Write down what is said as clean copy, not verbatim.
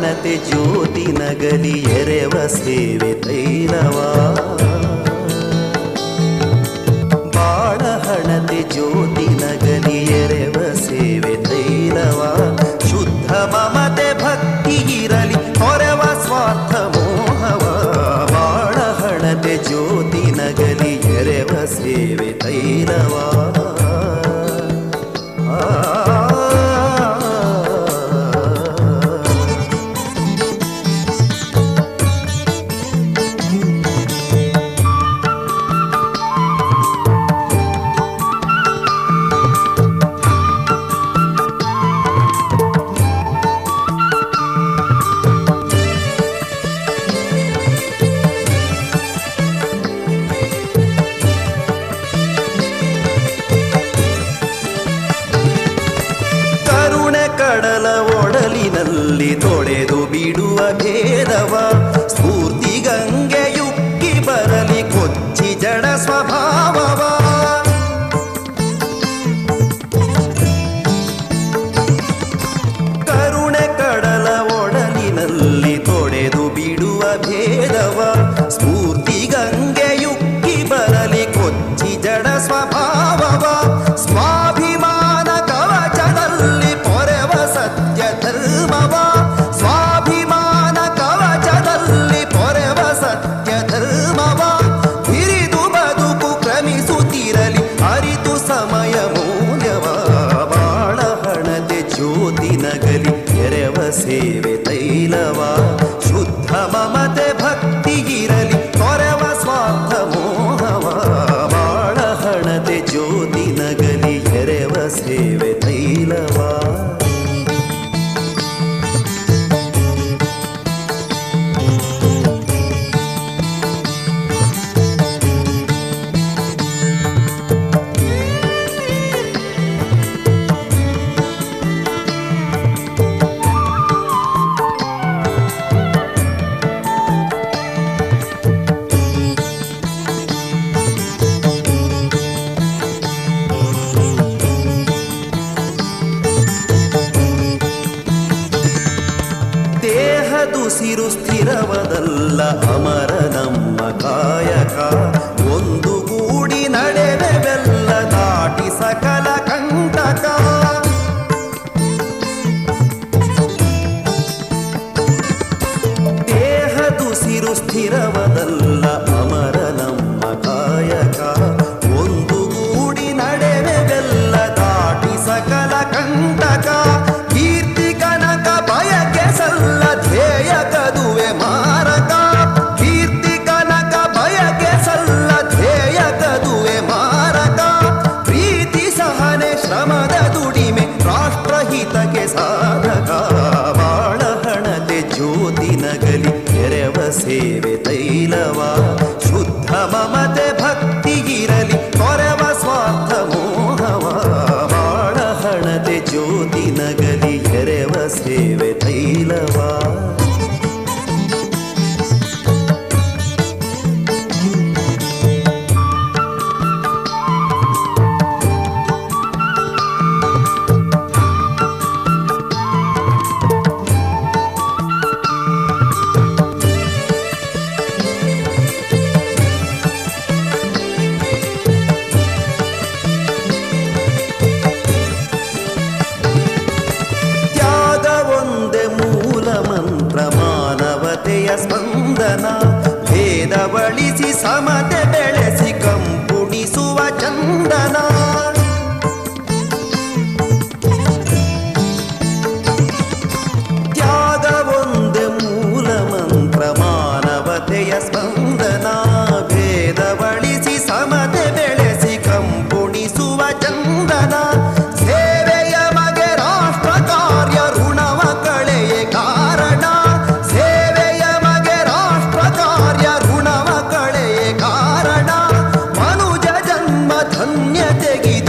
ಹಣತೆ ಜ್ಯೋತಿ ನಗಲಿ ಎರೆವ ಸೇವೆ ತೈಲವಾ ಬಾಳ ಹಣತೆ ಜ್ಯೋತಿ ನಗಲಿ ಎರೆವ ಸೇವೆ ತೈಲವಾ ಶುದ್ಧ ಮಮತೆ ಭಕ್ತಿ ಇರಲಿ ಹೊರವ ಸ್ವಾರ್ಥ ಮೋಹವ ಬಾಳ ಹಣತೆ ಜ್ಯೋತಿ ನಗಲಿ ಎರೆವ ಸೇವೆ ತೈಲವಾ ಒಡಲಿನಲ್ಲಿ ತೊಳೆದು ಬಿಡುವ ಭೇದವ ಸ್ಫೂರ್ತಿ ಗಂಗೆಯುಕ್ಕಿ ಬರಲಿ ಕೊಚ್ಚಿ ಜಡ ಸ್ವಭಾವವ ಕರುಣೆ ಕಡಲ ಒಡಲಿನಲ್ಲಿ ತೊಳೆದು ಬಿಡುವ ಭೇದವ ಸ್ಫೂರ್ತಿ ಗಂಗೆಯುಕ್ಕಿ ಬರಲಿ ಕೊಚ್ಚಿ ಜಡ ಸ್ವಭಾವವ ಸ್ವಾಭಿಮಾನ ಕವಚದಲ್ಲಿ ಪೊರೆವ ಸತ್ಯ ಧರ್ಮವ ಸ್ವಾಭಿಮಾನ ಕವಚದಲ್ಲಿ ಪೊರೆವ ಸತ್ಯ ಧರ್ಮವ ಹಿರಿದು ಬದುಕು ಕ್ರಮಿಸುತ್ತಿರಲಿ ಅರಿತು ಸಮಯ ಮೌಲ್ಯವ ಬಾಳ ಹಣತೆ ಜ್ಯೋತಿ ನಗಲಿ ಎರೆವ ಸೇವೆ ತೈಲವ ಶುದ್ಧ ಮಮತೆ ಭಕ್ತಿ ಇರಲಿ ಪೊರೆವ ಸ್ವಾರ್ಥ ಮೋಹವ ಬಾಳ ಹಣತೆ ಜ್ಯೋತಿ ನಗಲಿ ಎರೆವ ಸೇವೆ ತೈಲವಾ ದೇಹದುಸಿರು ಸ್ಥಿರವದಲ್ಲ ಅಮರ ನಮ್ಮ ಕಾಯಕ ಒಂದು ಗೂಡಿ ನಡೆವೆಲ್ಲ ದಾಟಿ ಸಕಲ ಕಂಟಕ ದೇಹದುಸಿರು ಸ್ಥಿರವದಲ್ಲ ಅಮರ ನಮ್ಮ ಕಾಯಕ ಒಂದು ಗೂಡಿ ನಡೆವೆಲ್ಲ ದಾಟಿ ಸಕಲ ಕಂಟಕ ಕೀರ್ತಿ ಕನಕ ಬಯಕೆ ಸಲ್ಲ ಧ್ಯೇಯ ಕದುವೆ ಮಾರಕ ಕೀರ್ತಿ ಕನಕ ಬಯಕೆ ಸಲ್ಲ ಧ್ಯೇಯ ಕದುವೆ ಮಾರಕ ಪ್ರೀತಿ ಸಹನೆ ಶ್ರಮದ ದುಡಿಮೆ ರಾಷ್ಟ್ರಹಿತಕ್ಕೆ ಸಾಧಕ ಬಾಳ ಹಣತೆ ಜ್ಯೋತಿ ನಗಲಿ ಎರೆವ ಸೇವೆ ತೈಲವ ಶುದ್ಧ ಮಮತೆ ಭಕ್ತಿ ಇರಲಿ ಕೊರೆವ ಸ್ವಾರ್ಥ ಮೋಹವ ಬಾಳ ಹಣತೆ ಜ್ಯೋತಿ ನಗಲಿ ಎರೆವ ಸೇವೆ ತೈಲವಾ ಮಾನವತೆಯ ಸ್ಪಂದನ ಭೇದ ಬಳಿಸಿ ಸಮತೆ ಬೆಳೆಸಿ ಕಂಪುಣಿಸುವ ಚಂದನ ತ್ಯಾಗ ಒಂದೇ ಮೂಲ ಮಂತ್ರ ಮಾನವತೆಯ ಸ್ಪಂದನ ಭೇದ ಬಳಿಸಿ ಸಮತೆ ಬೆಳೆಸಿ ಕಂಪುಣಿಸುವ ಚಂದನ ಸೇವೆಯ ಮಗೆ ರಾಷ್ಟ್ರ ಕಾರ್ಯ ಋಣವ ಕಳೆಯೇ ಕಾರಣ ಸೇವೆಯ ಮಗೆ ರಾಷ್ಟ್ರ ಕಾರ್ಯ ಋಣವ ಕಳೆಯೇ ಕಾರಣ ಮನುಜ ಜನ್ಮ ಧನ್ಯತೆಗಿದೆ